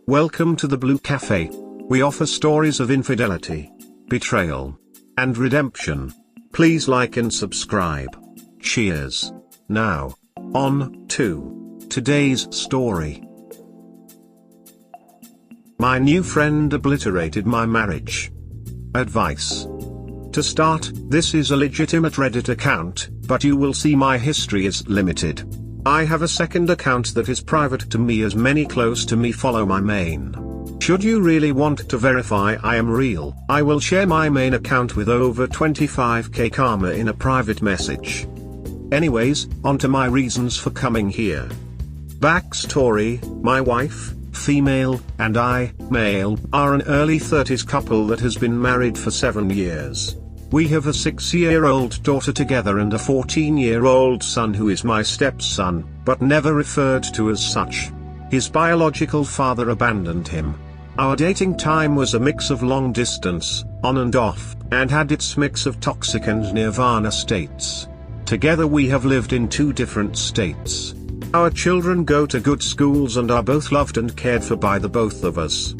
Welcome to the Blue Cafe. We offer stories of infidelity, betrayal, and redemption. Please like and subscribe. Cheers. Now, on to today's story. My new friend obliterated my marriage. Advice. To start, this is a legitimate Reddit account, but you will see my history is limited. I have a second account that is private to me, as many close to me follow my main. Should you really want to verify I am real, I will share my main account with over 25k karma in a private message. Anyways, on to my reasons for coming here. Backstory: my wife, female, and I, male, are an early 30s couple that has been married for 7 years. We have a 6-year-old daughter together and a 14-year-old son who is my stepson, but never referred to as such. His biological father abandoned him. Our dating time was a mix of long distance, on and off, and had its mix of toxic and nirvana states. Together we have lived in 2 different states. Our children go to good schools and are both loved and cared for by the both of us.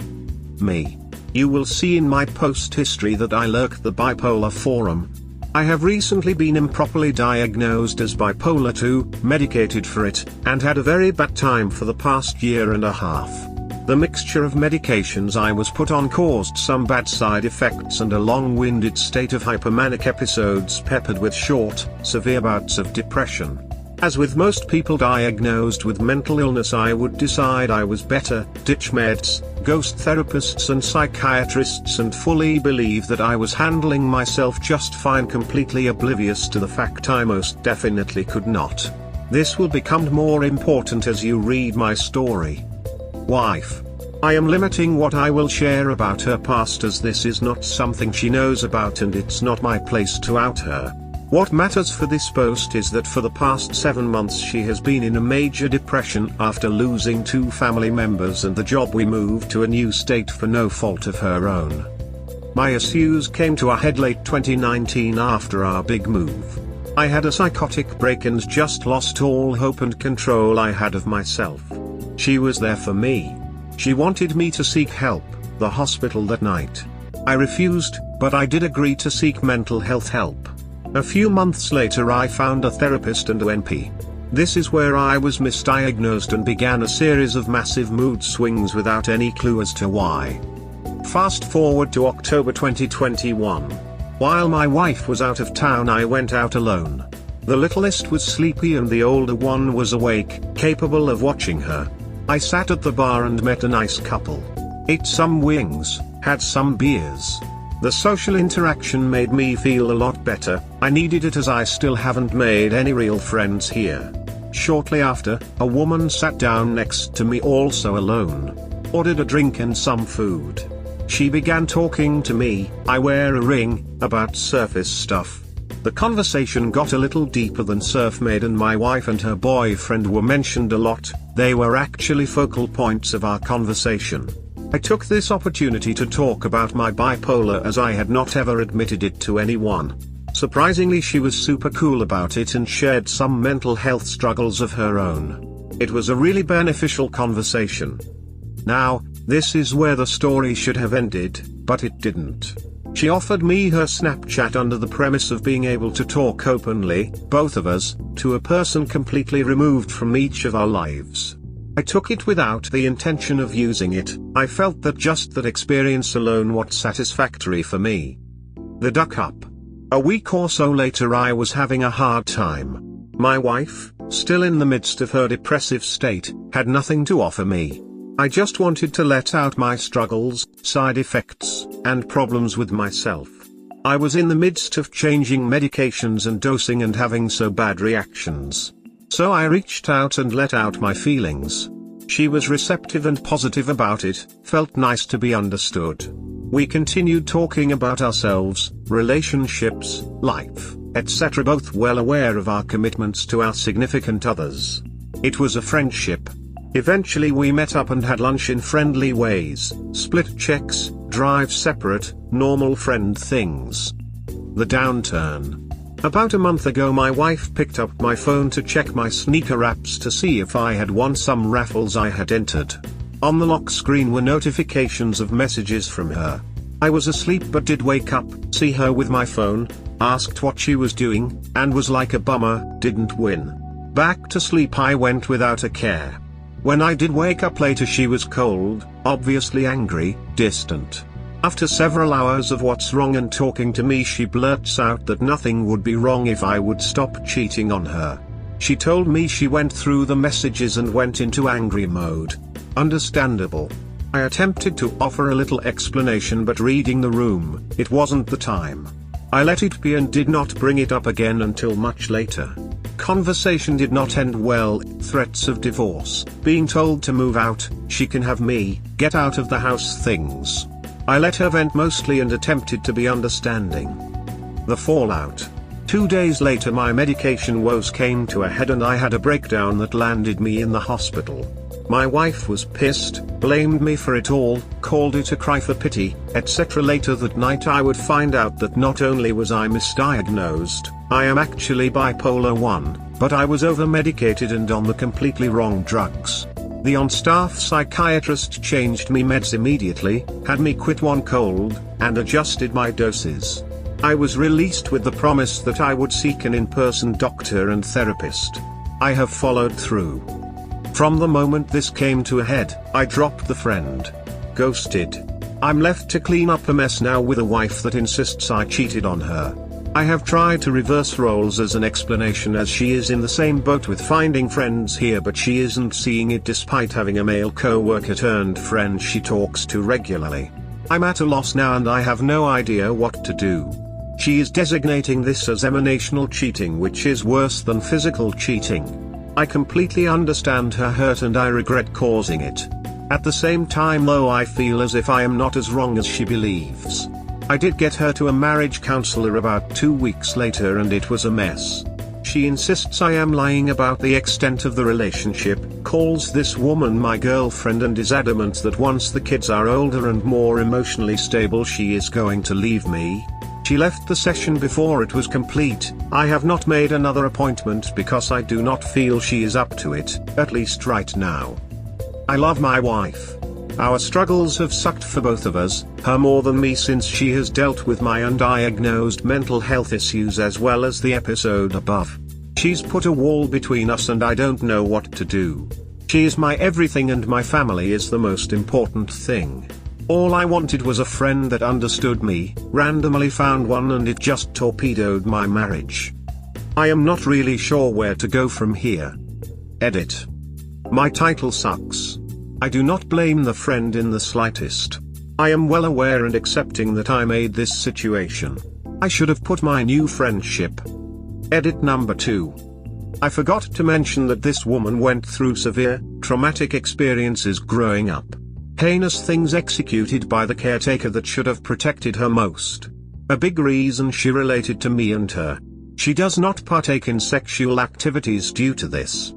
Me. You will see in my post history that I lurk the bipolar forum. I have recently been improperly diagnosed as bipolar 2, medicated for it, and had a very bad time for the past year and a half. The mixture of medications I was put on caused some bad side effects and a long-winded state of hypomanic episodes peppered with short, severe bouts of depression. As with most people diagnosed with mental illness, I would decide I was better, ditch meds, ghost therapists and psychiatrists, and fully believe that I was handling myself just fine, completely oblivious to the fact I most definitely could not. This will become more important as you read my story. Wife. I am limiting what I will share about her past, as this is not something she knows about and it's not my place to out her. What matters for this post is that for the past 7 months she has been in a major depression after losing 2 family members and the job. We moved to a new state for no fault of her own. My issues came to a head late 2019 after our big move. I had a psychotic break and just lost all hope and control I had of myself. She was there for me. She wanted me to seek help, the hospital that night. I refused, but I did agree to seek mental health help. A few months later I found a therapist and a NP. This is where I was misdiagnosed and began a series of massive mood swings without any clue as to why. Fast forward to October 2021. While my wife was out of town, I went out alone. The littlest was sleepy and the older one was awake, capable of watching her. I sat at the bar and met a nice couple. Ate some wings, had some beers. The social interaction made me feel a lot better. I needed it as I still haven't made any real friends here. Shortly after, a woman sat down next to me, also alone. Ordered a drink and some food. She began talking to me, I wear a ring, about surface stuff. The conversation got a little deeper than Surf Maid and my wife and her boyfriend were mentioned a lot. They were actually focal points of our conversation. I took this opportunity to talk about my bipolar, as I had not ever admitted it to anyone. Surprisingly, she was super cool about it and shared some mental health struggles of her own. It was a really beneficial conversation. Now, this is where the story should have ended, but it didn't. She offered me her Snapchat under the premise of being able to talk openly, both of us, to a person completely removed from each of our lives. I took it without the intention of using it. I felt that just that experience alone was satisfactory for me. The duck up. A week or so later I was having a hard time. My wife, still in the midst of her depressive state, had nothing to offer me. I just wanted to let out my struggles, side effects, and problems with myself. I was in the midst of changing medications and dosing and having so bad reactions. So I reached out and let out my feelings. She was receptive and positive about it, felt nice to be understood. We continued talking about ourselves, relationships, life, etc., both well aware of our commitments to our significant others. It was a friendship. Eventually we met up and had lunch in friendly ways, split checks, drive separate, normal friend things. The downturn. About a month ago my wife picked up my phone to check my sneaker apps to see if I had won some raffles I had entered. On the lock screen were notifications of messages from her. I was asleep but did wake up, see her with my phone, asked what she was doing, and was like a bummer, didn't win. Back to sleep I went without a care. When I did wake up later she was cold, obviously angry, distant. After several hours of what's wrong and talking to me she blurts out that nothing would be wrong if I would stop cheating on her. She told me she went through the messages and went into angry mode. Understandable. I attempted to offer a little explanation but reading the room, it wasn't the time. I let it be and did not bring it up again until much later. Conversation did not end well, threats of divorce, being told to move out, she can have me, get out of the house things. I let her vent mostly and attempted to be understanding. The fallout. 2 days later my medication woes came to a head and I had a breakdown that landed me in the hospital. My wife was pissed, blamed me for it all, called it a cry for pity, etc. Later that night I would find out that not only was I misdiagnosed, I am actually bipolar 1, but I was over-medicated and on the completely wrong drugs. The on-staff psychiatrist changed me meds immediately, had me quit one cold, and adjusted my doses. I was released with the promise that I would seek an in-person doctor and therapist. I have followed through. From the moment this came to a head, I dropped the friend. Ghosted. I'm left to clean up a mess now with a wife that insists I cheated on her. I have tried to reverse roles as an explanation as she is in the same boat with finding friends here but she isn't seeing it despite having a male co-worker turned friend she talks to regularly. I'm at a loss now and I have no idea what to do. She is designating this as emanational cheating which is worse than physical cheating. I completely understand her hurt and I regret causing it. At the same time though I feel as if I am not as wrong as she believes. I did get her to a marriage counselor about 2 weeks later and it was a mess. She insists I am lying about the extent of the relationship, calls this woman my girlfriend and is adamant that once the kids are older and more emotionally stable she is going to leave me. She left the session before it was complete. I have not made another appointment because I do not feel she is up to it, at least right now. I love my wife. Our struggles have sucked for both of us, her more than me since she has dealt with my undiagnosed mental health issues as well as the episode above. She's put a wall between us and I don't know what to do. She is my everything and my family is the most important thing. All I wanted was a friend that understood me, randomly found one and it just torpedoed my marriage. I am not really sure where to go from here. Edit. My title sucks. I do not blame the friend in the slightest. I am well aware and accepting that I made this situation. I should have put my new friendship. Edit number 2. I forgot to mention that this woman went through severe, traumatic experiences growing up. Heinous things executed by the caretaker that should have protected her most. A big reason she related to me and her. She does not partake in sexual activities due to this.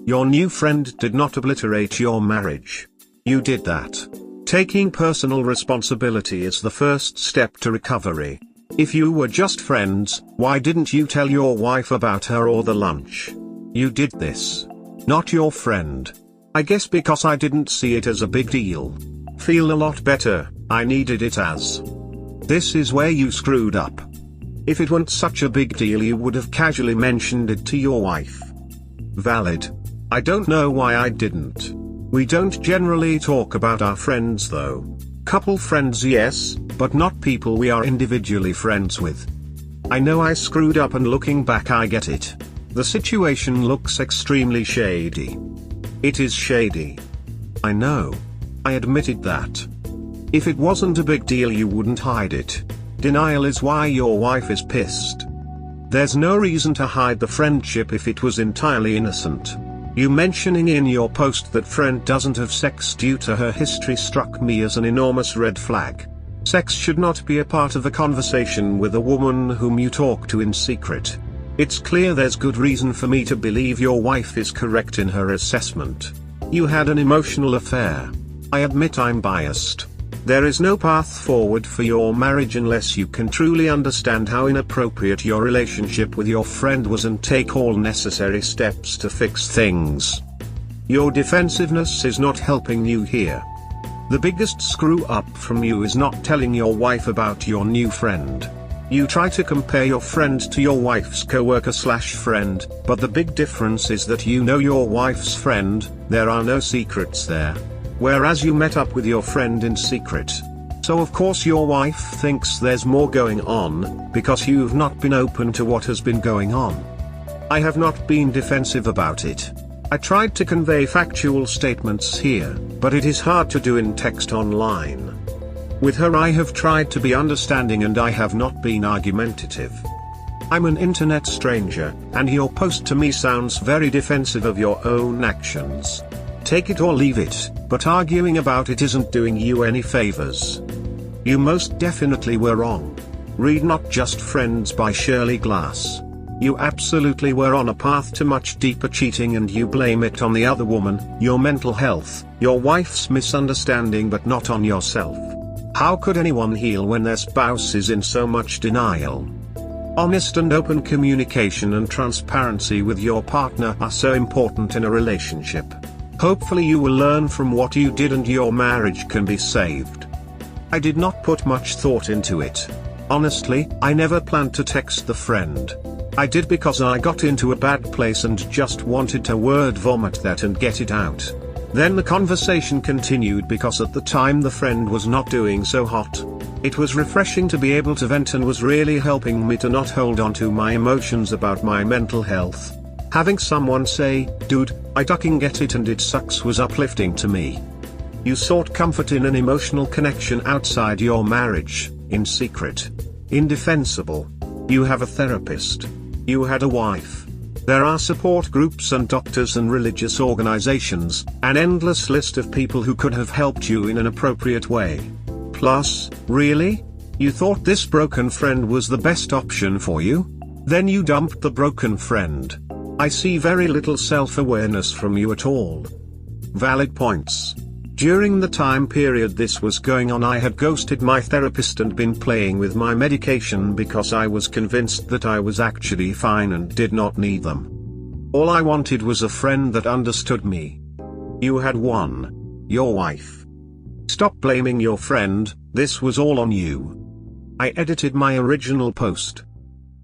Your new friend did not obliterate your marriage. You did that. Taking personal responsibility is the first step to recovery. If you were just friends, why didn't you tell your wife about her or the lunch? You did this. Not your friend. I guess because I didn't see it as a big deal. Feel a lot better, I needed it as. This is where you screwed up. If it weren't such a big deal you would have casually mentioned it to your wife. Valid. I don't know why I didn't. We don't generally talk about our friends though. Couple friends yes, but not people we are individually friends with. I know I screwed up and looking back I get it. The situation looks extremely shady. It is shady. I know. I admitted that. If it wasn't a big deal you wouldn't hide it. Denial is why your wife is pissed. There's no reason to hide the friendship if it was entirely innocent. You mentioning in your post that friend doesn't have sex due to her history struck me as an enormous red flag. Sex should not be a part of a conversation with a woman whom you talk to in secret. It's clear there's good reason for me to believe your wife is correct in her assessment. You had an emotional affair. I admit I'm biased. There is no path forward for your marriage unless you can truly understand how inappropriate your relationship with your friend was and take all necessary steps to fix things. Your defensiveness is not helping you here. The biggest screw up from you is not telling your wife about your new friend. You try to compare your friend to your wife's coworker/friend, but the big difference is that you know your wife's friend, there are no secrets there. Whereas you met up with your friend in secret. So of course your wife thinks there's more going on, because you've not been open to what has been going on. I have not been defensive about it. I tried to convey factual statements here, but it is hard to do in text online. With her I have tried to be understanding and I have not been argumentative. I'm an internet stranger, and your post to me sounds very defensive of your own actions. Take it or leave it, but arguing about it isn't doing you any favors. You most definitely were wrong. Read Not Just Friends by Shirley Glass. You absolutely were on a path to much deeper cheating and you blame it on the other woman, your mental health, your wife's misunderstanding, but not on yourself. How could anyone heal when their spouse is in so much denial? Honest and open communication and transparency with your partner are so important in a relationship. Hopefully you will learn from what you did and your marriage can be saved. I did not put much thought into it. Honestly, I never planned to text the friend. I did because I got into a bad place and just wanted to word vomit that and get it out. Then the conversation continued because at the time the friend was not doing so hot. It was refreshing to be able to vent and was really helping me to not hold on to my emotions about my mental health. Having someone say, "Dude, I fucking get it and it sucks," was uplifting to me. You sought comfort in an emotional connection outside your marriage, in secret. Indefensible. You have a therapist. You had a wife. There are support groups and doctors and religious organizations, an endless list of people who could have helped you in an appropriate way. Plus, really? You thought this broken friend was the best option for you? Then you dumped the broken friend. I see very little self-awareness from you at all. Valid points. During the time period this was going on, I had ghosted my therapist and been playing with my medication because I was convinced that I was actually fine and did not need them. All I wanted was a friend that understood me. You had one. Your wife. Stop blaming your friend, this was all on you. I edited my original post.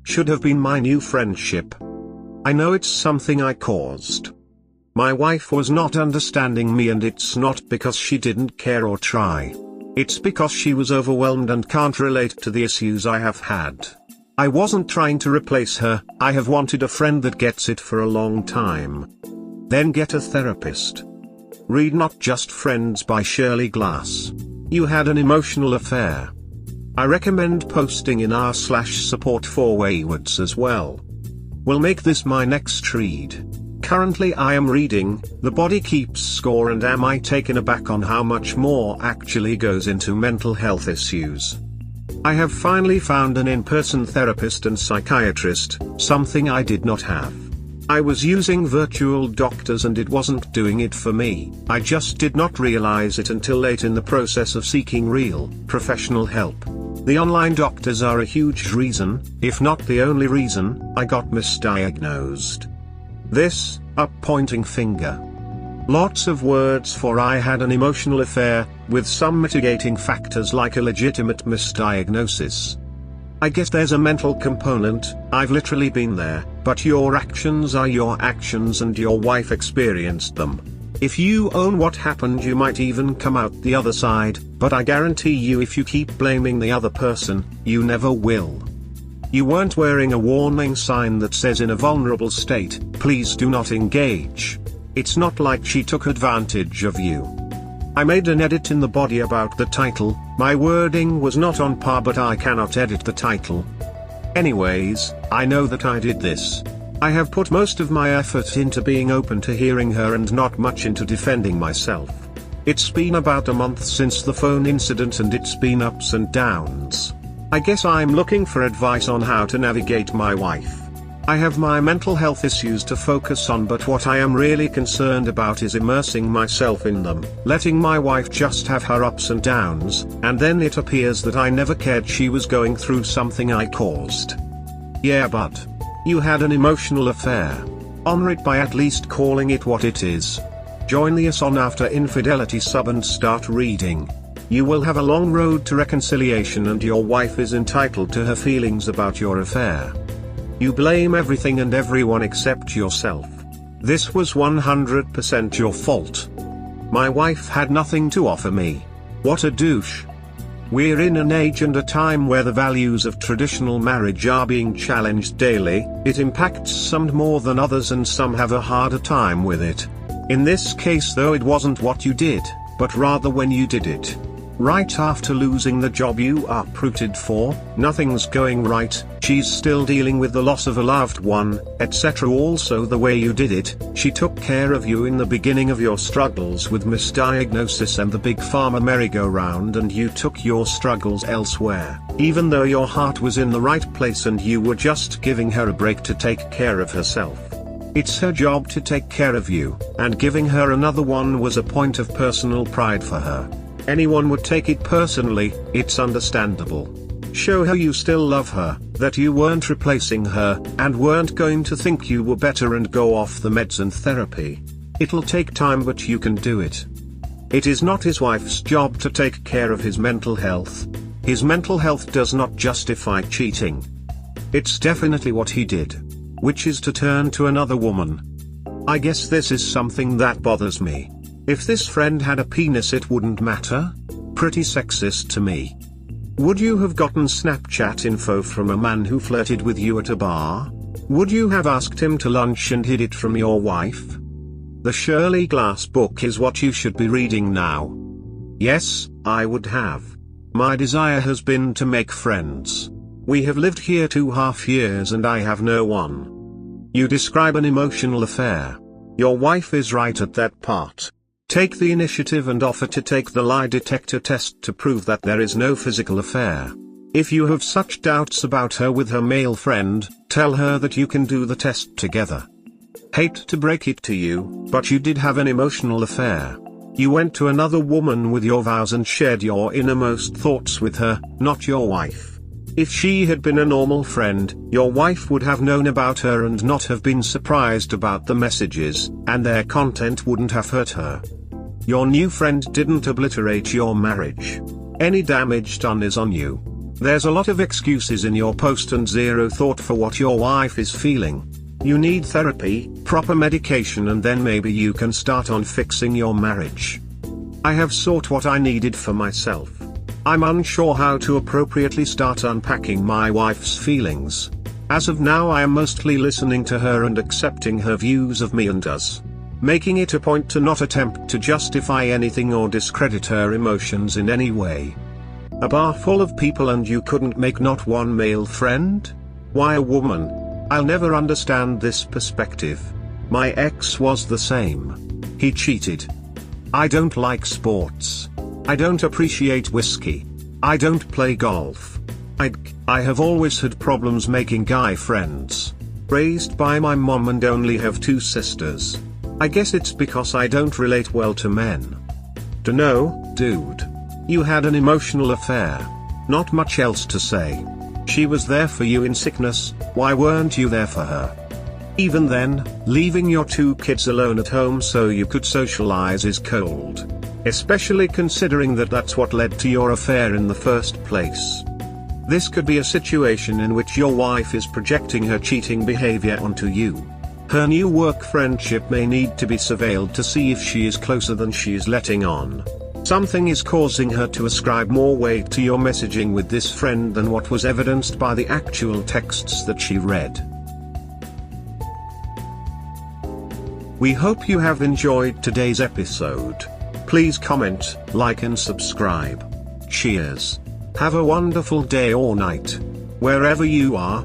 Should have been my new friendship. I know it's something I caused. My wife was not understanding me, and it's not because she didn't care or try. It's because she was overwhelmed and can't relate to the issues I have had. I wasn't trying to replace her, I have wanted a friend that gets it for a long time. Then get a therapist. Read Not Just Friends by Shirley Glass. You had an emotional affair. I recommend posting in r/support for waywards as well. Will make this my next read. Currently I am reading The Body Keeps Score and am I taken aback on how much more actually goes into mental health issues. I have finally found an in-person therapist and psychiatrist, something I did not have. I was using virtual doctors and it wasn't doing it for me. I just did not realize it until late in the process of seeking real, professional help. The online doctors are a huge reason, if not the only reason, I got misdiagnosed. This, up pointing finger. Lots of words for I had an emotional affair, with some mitigating factors like a legitimate misdiagnosis. I guess there's a mental component, I've literally been there, but your actions are your actions and your wife experienced them. If you own what happened you might even come out the other side, but I guarantee you if you keep blaming the other person, you never will. You weren't wearing a warning sign that says in a vulnerable state, please do not engage. It's not like she took advantage of you. I made an edit in the body about the title, my wording was not on par but I cannot edit the title. Anyways, I know that I did this. I have put most of my effort into being open to hearing her and not much into defending myself. It's been about a month since the phone incident and it's been ups and downs. I guess I'm looking for advice on how to navigate my wife. I have my mental health issues to focus on, but what I am really concerned about is immersing myself in them, letting my wife just have her ups and downs, and then it appears that I never cared she was going through something I caused. Yeah, but you had an emotional affair. Honor it by at least calling it what it is. Join the Us on After Infidelity sub and start reading. You will have a long road to reconciliation, and your wife is entitled to her feelings about your affair. You blame everything and everyone except yourself. This was 100% your fault. My wife had nothing to offer me. What a douche. We're in an age and a time where the values of traditional marriage are being challenged daily. It impacts some more than others, and some have a harder time with it. In this case though, it wasn't what you did, but rather when you did it. Right after losing the job you uprooted for, nothing's going right, she's still dealing with the loss of a loved one, etc. Also the way you did it, she took care of you in the beginning of your struggles with misdiagnosis and the big pharma merry-go-round, and you took your struggles elsewhere, even though your heart was in the right place and you were just giving her a break to take care of herself. It's her job to take care of you, and giving her another one was a point of personal pride for her. Anyone would take it personally, it's understandable. Show her you still love her, that you weren't replacing her, and weren't going to think you were better and go off the meds and therapy. It'll take time, but you can do it. It is not his wife's job to take care of his mental health. His mental health does not justify cheating. It's definitely what he did, which is to turn to another woman. I guess this is something that bothers me. If this friend had a penis, it wouldn't matter? Pretty sexist to me. Would you have gotten Snapchat info from a man who flirted with you at a bar? Would you have asked him to lunch and hid it from your wife? The Shirley Glass book is what you should be reading now. Yes, I would have. My desire has been to make friends. We have lived here 2.5 years and I have no one. You describe an emotional affair. Your wife is right at that part. Take the initiative and offer to take the lie detector test to prove that there is no physical affair. If you have such doubts about her with her male friend, tell her that you can do the test together. Hate to break it to you, but you did have an emotional affair. You went to another woman with your vows and shared your innermost thoughts with her, not your wife. If she had been a normal friend, your wife would have known about her and not have been surprised about the messages, and their content wouldn't have hurt her. Your new friend didn't obliterate your marriage. Any damage done is on you. There's a lot of excuses in your post and zero thought for what your wife is feeling. You need therapy, proper medication, and then maybe you can start on fixing your marriage. I have sought what I needed for myself. I'm unsure how to appropriately start unpacking my wife's feelings. As of now, I am mostly listening to her and accepting her views of me and us. Making it a point to not attempt to justify anything or discredit her emotions in any way. A bar full of people and you couldn't make not one male friend? Why a woman? I'll never understand this perspective. My ex was the same. He cheated. I don't like sports. I don't appreciate whiskey. I don't play golf. I have always had problems making guy friends. Raised by my mom and only have 2 sisters. I guess it's because I don't relate well to men. Dunno, dude. You had an emotional affair. Not much else to say. She was there for you in sickness, why weren't you there for her? Even then, leaving your 2 kids alone at home so you could socialize is cold. Especially considering that that's what led to your affair in the first place. This could be a situation in which your wife is projecting her cheating behavior onto you. Her new work friendship may need to be surveilled to see if she is closer than she is letting on. Something is causing her to ascribe more weight to your messaging with this friend than what was evidenced by the actual texts that she read. We hope you have enjoyed today's episode. Please comment, like and subscribe. Cheers. Have a wonderful day or night. Wherever you are.